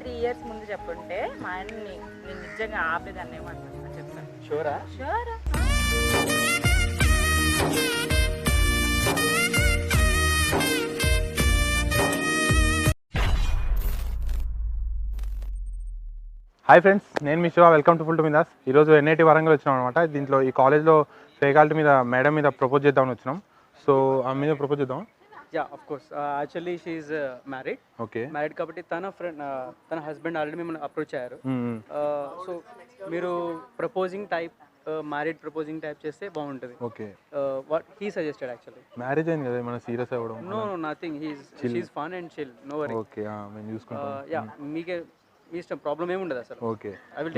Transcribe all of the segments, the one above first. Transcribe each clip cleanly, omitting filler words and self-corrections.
3 years ముందు చెప్పుంటే మా ఆయన నేను నిజంగా ఆపేదాన్ని ఏమంటున్నా చెప్తాను. షూరా? షూరా. హాయ్ ఫ్రెండ్స్, నేను మీ Shiva. Welcome to full to Midas. ఈరోజు ఎన్ఐటి వరంగల్ వచ్చినాం అనమాట. దీంట్లో ఈ కాలేజ్లో ఫ్యాకల్టీ మీద మేడం మీద ప్రపోజ్ చేద్దామని వచ్చినాం. సో ఆమె మీద ప్రపోజ్ చేద్దాం. Yeah, of course. Actually she is married. Okay. Married కాబట్టి తన హస్బెండ్ ఆల్రెడీ మిమ్మల్ని అప్రోచ్ అయ్యారు. సో మీరు proposing type married proposing type చేస్తే బాగుంటుంది. Okay. What he suggested actually. Marriage అయింది కదా, ఏమైనా సీరియస్ అవ్వడం? No nothing, she's fun and chill, no worry. Okay, మేము చూసుకుంటాం. యా, మీకే మీ ఇష్టం, ప్రాబ్లం ఏముండదు అసలు. ఓకే.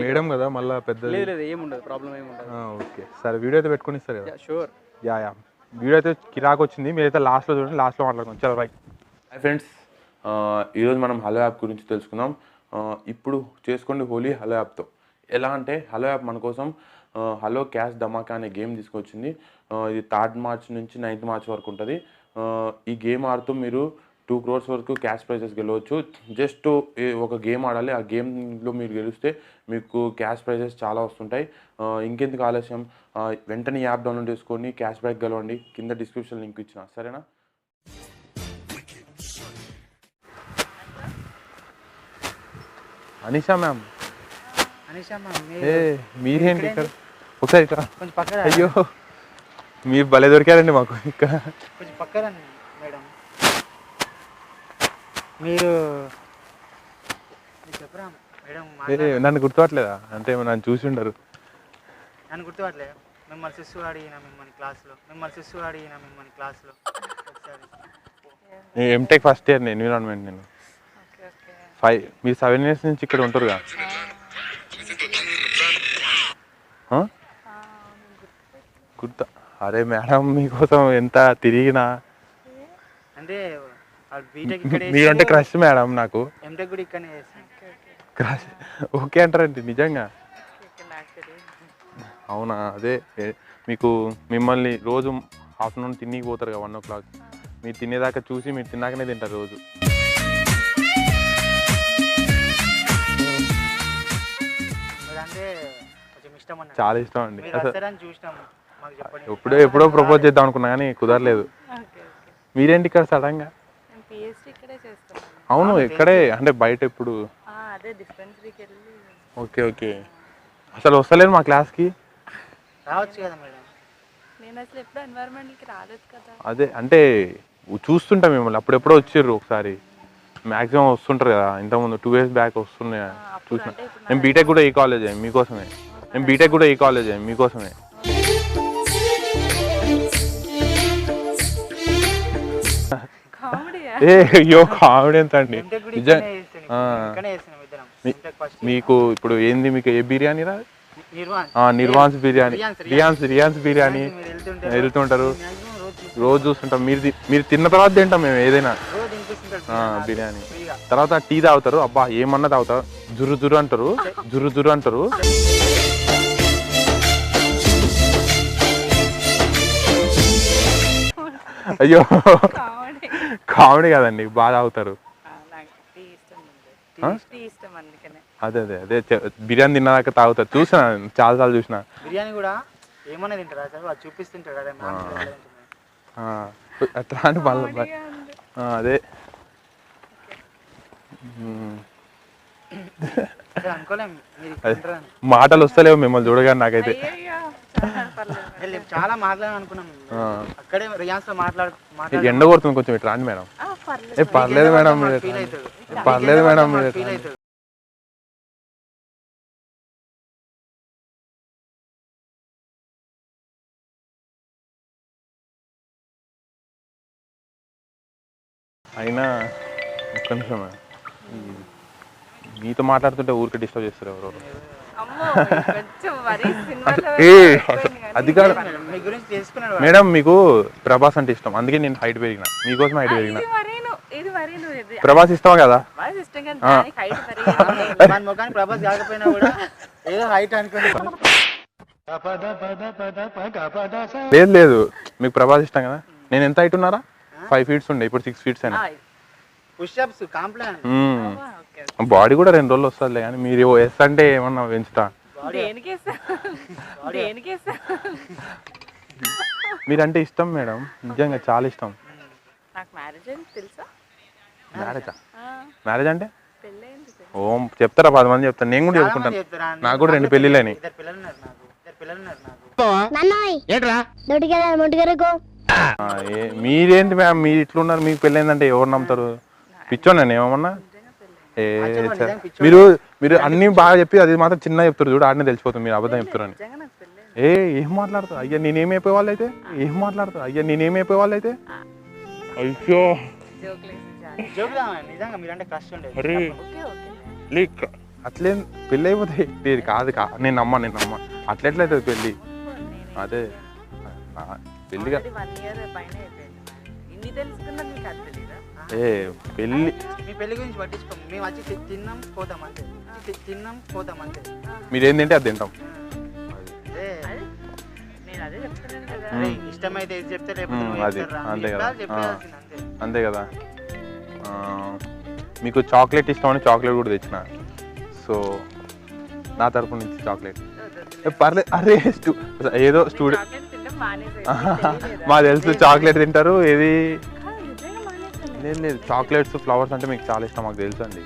మేడం కదా మళ్ళీ పెద్ద లేదు ఏముండదు, ప్రాబ్లం ఏముండదు. ఓకే సరే, వీడియో అయితే పెట్టుకుని ఇస్తారు కదా? షూర్. యా, వీడియో అయితే కిరాక్ వచ్చింది. మీరైతే లాస్ట్లో చూడండి, లాస్ట్లో మాట్లాడుకోండి. చలో రైట్. హాయ్ ఫ్రెండ్స్, ఈరోజు మనం హలో యాప్ గురించి తెలుసుకుందాం. ఇప్పుడు చేసుకోండి హోలీ హలో యాప్తో. ఎలా అంటే హలో యాప్ మన కోసం హలో క్యాష్ ధమాకా అనే గేమ్ తీసుకొచ్చింది. ఇది 3rd March నుంచి 9th March వరకు ఉంటుంది. ఈ గేమ్ ఆడుతూ మీరు 2 crores వరకు క్యాష్ ప్రైజెస్ గెలవచ్చు. జస్ట్ ఒక గేమ్ ఆడాలి, ఆ గేమ్లో మీరు గెలిస్తే మీకు క్యాష్ ప్రైజెస్ చాలా వస్తుంటాయి. ఇంకెందుకు ఆలస్యం, వెంటనే యాప్ డౌన్లోడ్ చేసుకొని క్యాష్ బ్యాక్ గెలవండి. కింద డిస్క్రిప్షన్ లింక్ ఇచ్చిన, సరేనా? అనిషా మ్యామ్. అనిషా మ్యామ్, మీరేంటి ఇక్కడ? ఒకసారి ఇక్కడ కొంచెం పక్కన. అయ్యో, మీరు భలే దొరికారండి మాకు ఇక్కడ. కొంచెం పక్కన మేడం. మీరు చెప్పరా మేడం? నన్ను గుర్తుపట్టలేదా? అంటే నన్ను చూసి ఉండరు. నన్ను గుర్తుపట్టలేదు. మిమ్మల్ని శిశువు అడిగిన మిమ్మల్ని క్లాస్లో ఒకసారి. ఎంటెక్ ఫస్ట్ ఇయర్ నేను, ఎన్విరాన్మెంట్. నేను 5, మీరు 7 years నుంచి ఇక్కడ ఉంటారుగా? గుర్తా? అరే మేడం, మీకోసం ఎంత తిరిగినా. అంటే మీరంటే క్రష్ మేడం నాకు. ఎంటెక్ కూడా ఇక్కడనే చేస్తాను. క్రష్ ఓకే అంటారండి నిజంగా? అవునా? అదే మీకు మిమ్మల్ని రోజు ఆఫ్టర్నూన్ తిన్నికి పోతారు కదా 1 o'clock. మీరు తినేదాకా చూసి మీరు తిన్నాకనే తింటారు రోజు. చాలా ఇష్టం అండి. ఎప్పుడో ప్రపోజ్ చేద్దాం అనుకున్నా కానీ కుదరలేదు. మీరేంటి ఇక్కడ సడన్గా? అవును, ఎక్కడే అంటే బయట ఎప్పుడు? Okay okay. అసలు వస్తలేదు మా క్లాస్కి. రావచ్చు కదా మేడం. అదే అంటే చూస్తుంటాం మిమ్మల్ని, అప్పుడెప్పుడో వచ్చారు ఒకసారి. మ్యాక్సిమం వస్తుంటారు కదా, ఇంతకుముందు 2 years బ్యాక్ వస్తున్నాయి చూసిన. నేను బీటెక్ కూడా ఈ కాలేజే మీకోసమే. అయ్యో కామెడీ ఎంత అండి నిజం. మీకు ఇప్పుడు ఏంది, మీకు ఏ బిర్యానీ రా? నిర్వాన్స్ బిర్యానీ. రియాన్స్ బిర్యానీ వెళ్తుంటారు, రోజు చూస్తుంటాం. మీరు తిన్న తర్వాత తింటాం మేము ఏదైనా బిర్యానీ. తర్వాత టీ తాగుతారు, అబ్బా ఏమన్నా తాగుతారు, జుర్రు అంటారు. అయ్యో కామెడీ కదండి, బాగా తాగుతారు. అదే బిర్యానీ తిన్నదాకా తాగుతారు. చూసిన చాలాసార్లు చూసిన. బిర్యానీ కూడా ఏమన్నా తింటారా? చూపిస్తుంటాడు అట్లా అంటే మళ్ళీ అదే మాటలు వస్తలేవు మిమ్మల్ని చూడగానే నాకైతే. చాలా మాట్లాడాలనుకున్నాం. అక్కడే రియాన్స్ ఎండ కొడుతుంది కొంచెం, ఇటు రాండి మేడం. పర్లేదు మేడం, పర్లేదు మేడం. అయినా ఒక్క నిమిషం, మీతో మాట్లాడుతుంటే ఊరికి డిస్టర్బ్ చేస్తారు ఎవరెవరు. అది కాదు మేడం, మీకు ప్రభాస్ అంటే ఇష్టం, అందుకే నేను హైట్ పెరిగిన, మీకోసం హైట్ పెరిగిన. ప్రభాస్ ఇష్టమా కదా? ప్రభాస్ కాకపోయినా కూడా ఏదో హైట్ అనుకోండి. లేదు మీకు ప్రభాస్ ఇష్టం కదా. నేను ఎంత హైట్ ఉన్నారా? 5 feet ఉండే, ఇప్పుడు 6 feet అయినా. పుషప్స్ కాంప్లాన్ ఓకే బాడీ కూడా 2 రోజులు వస్తుందిలే కానీ మీరు ఎస్ అంటే ఏమన్నా పెంచుతా. దేనికి వేస్తా దేనికి వేస్తా మీరంటే ఇష్టం మేడం, నిజంగా చాలా ఇష్టం. నాకు మ్యారేజ్ అని తెలుసా? మ్యారేజా? ఆ, మ్యారేజ్ అంటే పెళ్ళయింది. ఓం చెప్తారా? 10 మంది చెప్తాను, నేను కూడా చెప్పుకుంటాను. చెప్తారా? నాకు కూడా 2 పెళ్ళిళ్ళని. ఇద్దరు పిల్లలు ఉన్నారు నాకు. మీరేంటి మ్యామ్ మీరు ఇట్లున్నారు, మీకు పెళ్ళైందంటే ఎవరు నమ్ముతారు? పిచ్చోనండి ఏమన్నా? మీరు మీరు అన్ని బాగా చెప్పి అది మాత్రం చిన్న చెప్తారు చూడు, ఆడనే తెలిసిపోతుంది మీరు అబద్ధం చెప్తారని. నిజంగా నాకు పెళ్ళయింది. ఏం మాట్లాడుతావు అయ్యా, నేనేమైపోయే వాళ్ళు అయితే? ఏం మాట్లాడుతావు అయ్యా, నేనేమైపోయే వాళ్ళు అయితే? అయ్యో జోకులు వేసి జాలి. జోకులా నిజంగా మీరంటే క్రష్ ఉండేది. అరే ఓకే ఓకే లేక అట్లేం పెళ్ళి అయిపోతాయి. ఇది కాదు నేను నమ్మ అట్లెట్లయితుంది పెళ్ళి? అదే పెళ్ళిగా 1 year పైన అయిపోయింది. ఇన్ని తెలుసుకున్నా మీకు అది తెలీదా? పెళ్ళి మీ పెళ్లి గురించి పట్టించుకోము, మేము వచ్చి తిన్నాం పోతాం అంతే, తిన్నాం పోతాం అంతే. మీరేం తింటే అది తింటాం. అదే అది నేను అదే చెప్తున్నాను కదా. అరే, ఇష్టమైతే ఇది చెప్తే లేకపోతే నువ్వు అది చెప్తారా? అంతే మీరు కదా. చెప్పాల్సింది అంతే. అంతే కదా. మీకు చాక్లెట్ ఇష్టం అని చాక్లెట్ కూడా తెచ్చిన. సో నా తరపు నుంచి చాక్లెట్ పర్లేదు. అరే ఏదో స్టూడెంట్ చాక్లెట్ తినడం మానేసేయండి. మాకు తెలుసు చాక్లెట్ తింటారు. ఏది నిజంగా మానేసాను. లేదు చాక్లెట్స్ ఫ్లవర్స్ అంటే మీకు చాలా ఇష్టం, మాకు తెలుసు అండి.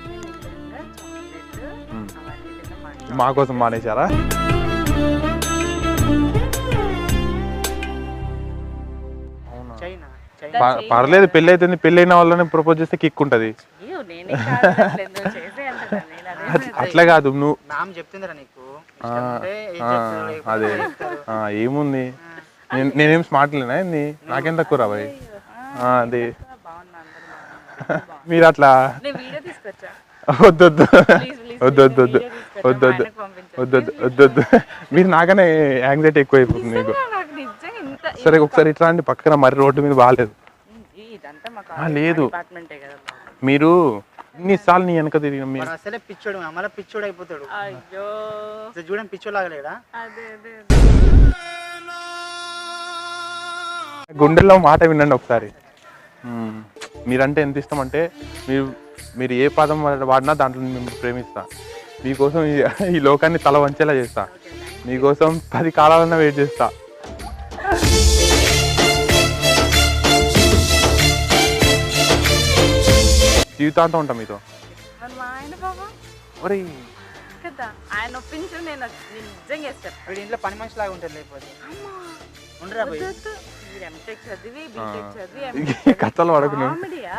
మా కోసం మానేశారా? అవునా? చైనా పర్లేదు, పెళ్ళి అవుతుంది. పెళ్ళైన వాళ్ళని ప్రపోజ్ చేస్తే కిక్ ఉంటుంది. అట్లా కాదు నువ్వు మ్యామ్ చెప్తుందిరా నీకు ఇష్టం ఉంటే ఏం చెప్తారు, లేకపోతే అదే ఏం చెప్తారు. ఏముంది, నేనేం స్మార్ట్ లేనా ఏంది? నాకేం తక్కువ రా భయ్. అదే మీరు అట్లా వద్దొద్దు వద్దొద్దు వద్దొద్దు వద్దొద్దు వద్దొద్దు. మీరు నాకనే యాంగ్జైటీ ఎక్కువ అయిపోతుంది మీకు. సరే ఒకసారి ఇట్లా అండి, పక్కన మరి రోడ్డు మీద బాగాలేదు. లేదు మీరు ఇన్నిసార్లు నీ వెనక తిరిగిన మీరు వాడు అసలే పిచ్చోడు, మళ్ళీ పిచ్చోడు అయిపోతాడు. అయ్యో అసలు చూడండి పిచ్చోడు లాగలేడా? అదే అదే గుండెల్లో మాట వినండి ఒకసారి. మీరంటే ఎంత ఇష్టం అంటే మీరు ఏ పదం వాడినా దాంట్లో మేము ప్రేమిస్తా. మీకోసం ఈ లోకాన్ని తల వంచేలా చేస్తా. మీకోసం 10 కాలాలన్నా వెయిట్ చేస్తా. జీవితాంతం ఉంటా మీతో. మరి మా ఆయన బాబా ఒరే కదా, ఆయన ఒప్పించు, నేను నిజంగా చేస్తాను. వీడి ఇంట్లో పని మనిషి లాగా ఉంటుంది, లేకపోతే ఉండరా పోయి. మీరు ఎంటెక్ చదివి బీటెక్ చదివి కథలు పడకు. కామెడీయా?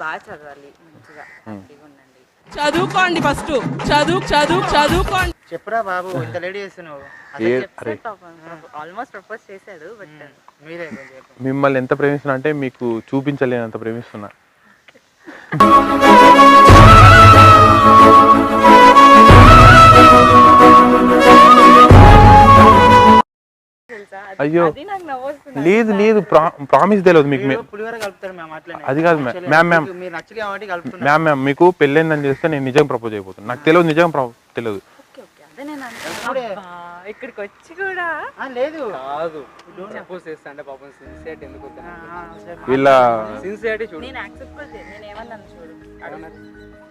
బాగా చదవాలి, మంచిగా హ్యాపీగా ఉండండి. చదువుకోండి ఫస్ట్, చదువుకోండి. చెప్పురా బాబు, ఇంత లేడీ చేస్తున్నావు. ఆల్మోస్ట్ ప్రపోజ్ చేశాడు, బట్ మీరే చెప్పండి. మిమ్మల్ని ఎంత ప్రేమిస్తున్నా అంటే మీకు చూపించలేనంత ప్రేమిస్తున్నా. అయ్యో లేదు లేదు, ప్రామిస్ తెలియదు మీకు. పులిహోర కలుపుతారు మ్యామ్, అట్లనే. అది కాదు మ్యామ్ మీరు నచ్చలే కాబట్టి కలుపుతున్నారు. మ్యామ్ మీకు పెళ్ళైందని చేస్తే నేను నిజంగా ప్రపోజ్ అయిపోతాను. నాకు తెలియదు, నిజంగా తెలియదు. ఇక్కడికి వచ్చి కూడా లేదు కాదు ప్రపోజ్ చేస్తా అంటే పాపం సిన్సియారిటీ ఎందుకు వద్దు? వీళ్ళ సిన్సియారిటీ చూడు. నేను యాక్సెప్ట్ కూడా చేయను. నేను ఏమన్నాను చూడు,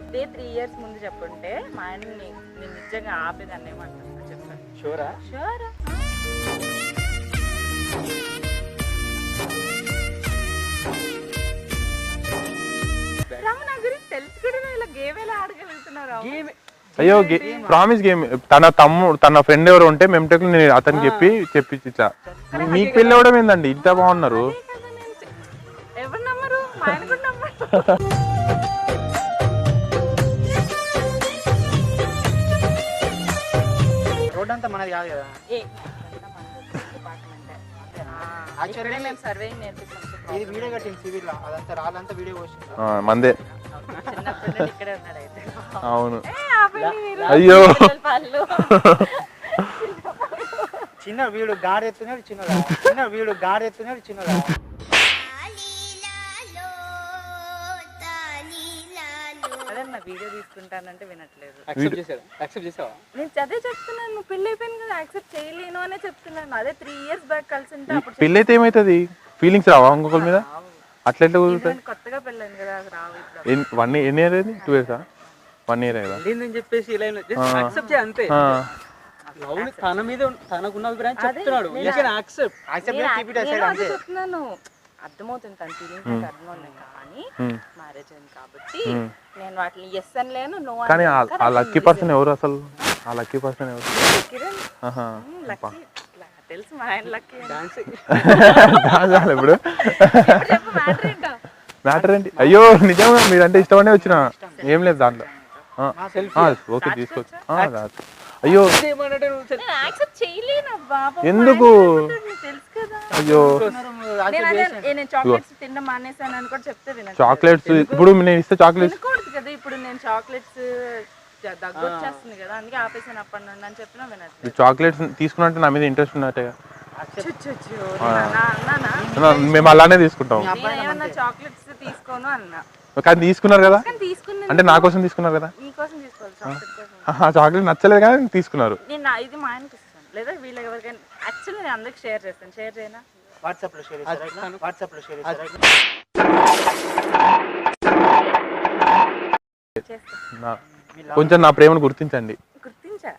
ఇదే 3 years ముందు చెప్పుంటే మా ఆయన నేను నిజంగా ఆపేదాన్ని ఏమంటాను చెప్పండి. షూరా? షూర్. నా గురించి తెలుసు కూడా ఇలా గేమ్ ఎలా ఆడగలుగుతున్నారు? అయ్యో ప్రామిస్ గేమ్. తన ఫ్రెండ్ ఎవరు ఉంటే మెమ్టెక్ నేను అతనికి చెప్పి ఇట్లా మీకు పెళ్ళి అవ్వడం ఏందండి, ఇంత బాగున్నారు. ఎవరు నమ్మరు? మా ఆయన కూడా నమ్మరు. రోడ్ అంతా మనది కాదు కదా. యాక్చువల్లీ మేము సర్వేయింగ్ నేర్పిస్తాం. ఇది వీడియో కట్టింది సివిల్, అదంతా రాళ్ళంతా వీడియో వచ్చింది. మందే చిన్నప్పటి నుండి ఇక్కడే ఉన్నాడు అయితే. అవును. అయ్యో చిన్న వీడు గాడెత్తున్నాడు, చిన్న వీడు గాడెత్తున్నాడు, చిన్నదా. అదే నా వీడియో తీసుకుంటానంటే వినట్లేదు. యాక్సెప్ట్ చేసావా? నేను అదే చెప్తున్నాను, నువ్వు పెళ్ళి అయిపోయింది కదా, యాక్సెప్ట్ చేయలేను అనే చెప్తున్నాను. అదే 3 years బ్యాక్ కలిసి ఉంటే అప్పుడు పెళ్ళి అయితే ఏమవుతుంది? ఫీలింగ్స్ రావా ఇంకొకరి మీద? అట్లా ఎట్లా కుదురుతుంది? ఎందుకంటే కొత్తగా పెళ్ళైంది కదా, అది రావు ఇప్పుడు. 1 year ఎన్ని ఇయర్ అయింది? 2 years 1 year కదా. వెళ్ళిందని చెప్పేసి ఇలా యాక్సెప్ట్ చేయ అంతే. లవ్ తన మీద తనకున్న అభిప్రాయం చెప్తున్నాడు. యాక్సెప్ట్ నేను అదే చెప్తున్నాను, అర్థమవుతుంది తన ఫీలింగ్స్ నాకు అర్థమవుతుంది, కానీ మ్యారేజ్ అయింది కాబట్టి నేను వాటిని ఎస్ అని లేను, నో అని కానీ ఆ లక్కీ పర్సన్ ఎవరు అసలు? ఆ లక్కీ పర్సన్ ఎవరు? కిరణ్ లక్కీ తెలుసు, మా ఆయన లక్కీ. డాన్స్ ఇప్పుడు చెప్పు మ్యాటర్ ఏంటో. మ్యాటర్ ఏంటి? అయ్యో నిజంగా మీరంటే ఇష్టమనే వచ్చిన, ఏం లేదు దాంట్లో. ఓకే తీసుకోవచ్చు. అయ్యో నేను యాక్సెప్ట్ చేయలేను బాబా, ఎందుకు? తెలుసు కదా. అయ్యో నేను చాక్లెట్స్ తినడం మానేసాను అని కూడా చెప్తే వినండి. చాక్లెట్స్ ఇప్పుడు నేను ఇస్తే చాక్లెట్స్ తినకూడదు కదా, ఇప్పుడు నేను చాక్లెట్స్ దగ్గు వచ్చేస్తుంది కదా, అందుకే ఆపేసాను అప్పటి నుండి అని చెప్పినా వినట్లేదు. చాక్లెట్స్ తీసుకున్నట్టు నా మీద ఇంట్రెస్ట్ ఉన్నట్టే. అన్నానా? మేము అలానే తీసుకుంటాం. నేనేమన్నా చాక్లెట్స్ తీసుకోను అన్నా, కానీ తీసుకున్నారు కదా, కానీ తీసుకున్నాను. అంటే నా కోసం తీసుకున్నారు కదా. మీకోసం తీసుకోవాలి, చాక్లెట్ కోసం. చాక్లెట్ నచ్చలేదు కానీ తీసుకున్నారు. నేను ఇది మా ఆయనకి ఇస్తాను, లేదా వీళ్ళకి ఎవరికైనా. యాక్చువల్లీ నేను అందరికి షేర్ చేస్తాను, షేర్ చేయనా? వాట్సాప్ లో షేర్ చేస్తారా? వాట్సాప్ లో షేర్ చేస్తారా? చేస్తాను. కొంచెం నా ప్రేమను గుర్తించండి. గుర్తించా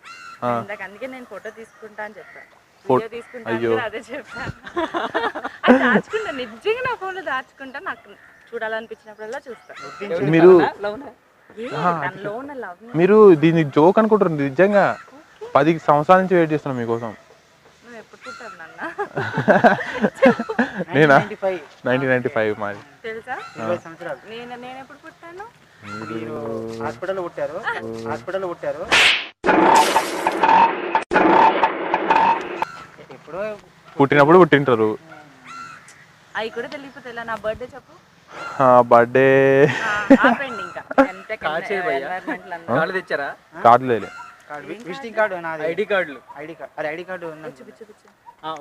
ఇందాక, అందుకే నేను ఫోటో తీసుకుంటా అని చెప్పాను, ఫోటో వీడియో తీసుకుంటా అని కూడా అదే చెప్పాను. అది దాచుకుంటా, నిజంగా నా ఫోన్లో దాచుకుంటా, నాకు చూడాలనిపించినప్పుడల్లా చూస్తాను. మీరు దానిలో ఉన్న లవ్ మీరు దీన్ని జోక్ అనుకుంటారు, నిజంగా 10 సంవత్సరాల నుంచి వెయిట్ చేస్తున్నాను మీకోసం. నువ్వు ఎప్పుడు పుట్టావు నాన్న? నేనా 1995 మాది. తెలుసా? 20 సంవత్సరాలు. నేను ఎప్పుడు పుట్టాను? మీరు హాస్పిటల్లో పుట్టారు, హాస్పిటల్లో పుట్టారు. ఎప్పుడో పుట్టినప్పుడు పుట్టింటారు. అవి కూడా తెలియకపోతే ఎలా? నా బర్త్డే చెప్పు. బర్త్డే ఆపండి ఇంకా. కార్డు తెచ్చారా? కార్డు లేదు. విజిటింగ్ కార్డు, నాది ఐడి కార్డులు. ఐడి కార్డు, అది ఐడి కార్డు ఉంది.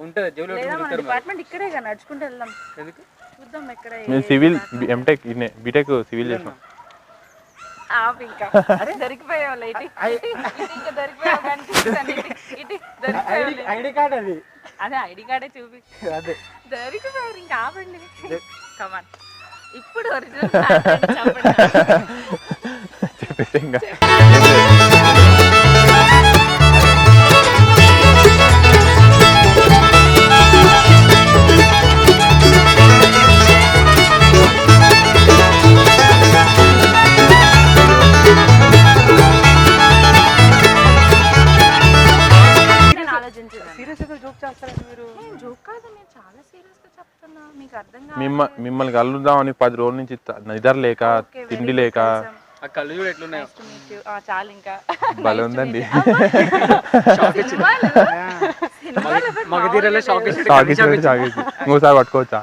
ఉంటుంది జేబులో లేదా మన డిపార్ట్మెంట్ ఇక్కడే కదా, నడుచుకుంటూ వెళ్దాం. ఎందుకు? చూద్దాం ఎక్కడ. నేను సివిల్ ఎంటెక్ బీటెక్ సివిల్ చేసిన. ఇంకా దొరికిపోయావు, ఇటు ఇంకా దొరికిపోయావు, కనిపిస్తాను ఇటు దొరికిపోయావు. ఐడి కార్డు అది. అదే ఐడి కార్డే చూపి. అదే దొరికిపోయారు, ఇంకా ఆపండి. కమాన్, ఇప్పుడు ఒరిజినల్ చెప్పేసి ఇంకా మిమ్మల్ని కలుద్దామని 10 రోజుల నుంచి నిద్ర లేక తిండి లేక. ఆ కళ్ళు చూడు ఎట్లున్నాయో. చాలు ఇంకా. భలే ఉందండి. మగధీరలో షాక్ ఇంకోసారి పట్టుకోవచ్చా?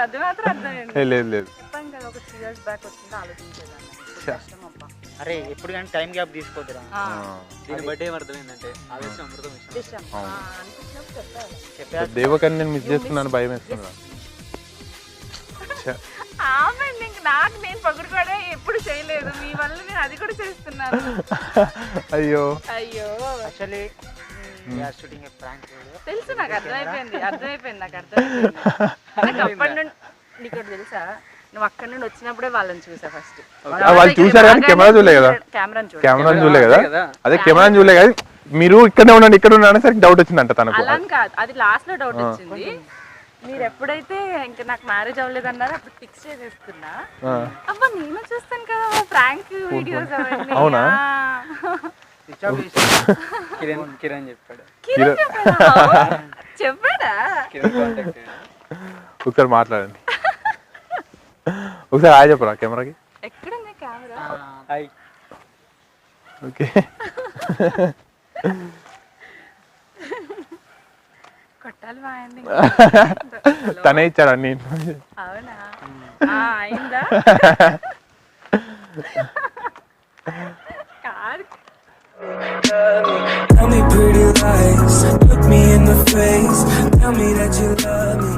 అది మాత్రం అర్థమైంది. లేదు లేదు. చెప్పాను కదా, ఒక 3 years బ్యాక్ వచ్చింది, ఆలోచించేదాన్ని. అరే ఎప్పుడు కానీ టైం గ్యాప్ తీసుకోవద్దురా. దీని బర్త్డే ఏమర్థమైందంటే ఆవేశం అమృతం విషయం. దేవకన్యని మిస్ చేస్తున్నాను, భయం వేస్తున్నాను. నాకు నేను పగుడుకోవడం ఎప్పుడు చేయలేదు, మీ వల్ల నేను అది కూడా చేస్తున్నాను. అయ్యో అయ్యో యాక్చువల్లీ షూటింగ్ ప్రాంక్ తెలుసు, నాకు అర్థమైపోయింది నాకు అర్థమైపోయింది. నాకు అప్పటి నుండి నీకు తెలుసా, నువ్వు అక్కడ నుండి వచ్చినప్పుడే వాళ్ళని చూసా ఫస్ట్. వాళ్ళు చూసారు కానీ కెమెరా చూడలే కదా. కెమెరా చూడలే కదా. అదే కెమెరా చూడలే కదా. మీరు ఇక్కడనే ఉండండి, ఇక్కడ ఉన్నాను సరికి డౌట్ వచ్చిందంట తనకు. అలా కాదు, అది లాస్ట్ లో డౌట్ వచ్చింది. మీరు ఎప్పుడైతే ఇంకా నాకు మ్యారేజ్ అవ్వలేదు అన్నారో అప్పుడు ఫిక్స్ చేసేసుకున్నా. అబ్బా నేను చూస్తాను కదా ప్రాంక్ వీడియోస్ అవన్నీ. అవునా? కిరణ్ చెప్పాడు. చెప్పాడా? ఒకసారి మాట్లాడండి. ఒకసారి హాయ్ చెప్పరా కెమెరాకి. ఎక్కడుంది కెమెరా? హాయ్. ఓకే. కొట్టాలి బాగుంది. తనే ఇచ్చాడు అన్ని. అవునా? అయిందా? కాదు. Tell me pretty lies, look me in the face, tell me that you love me.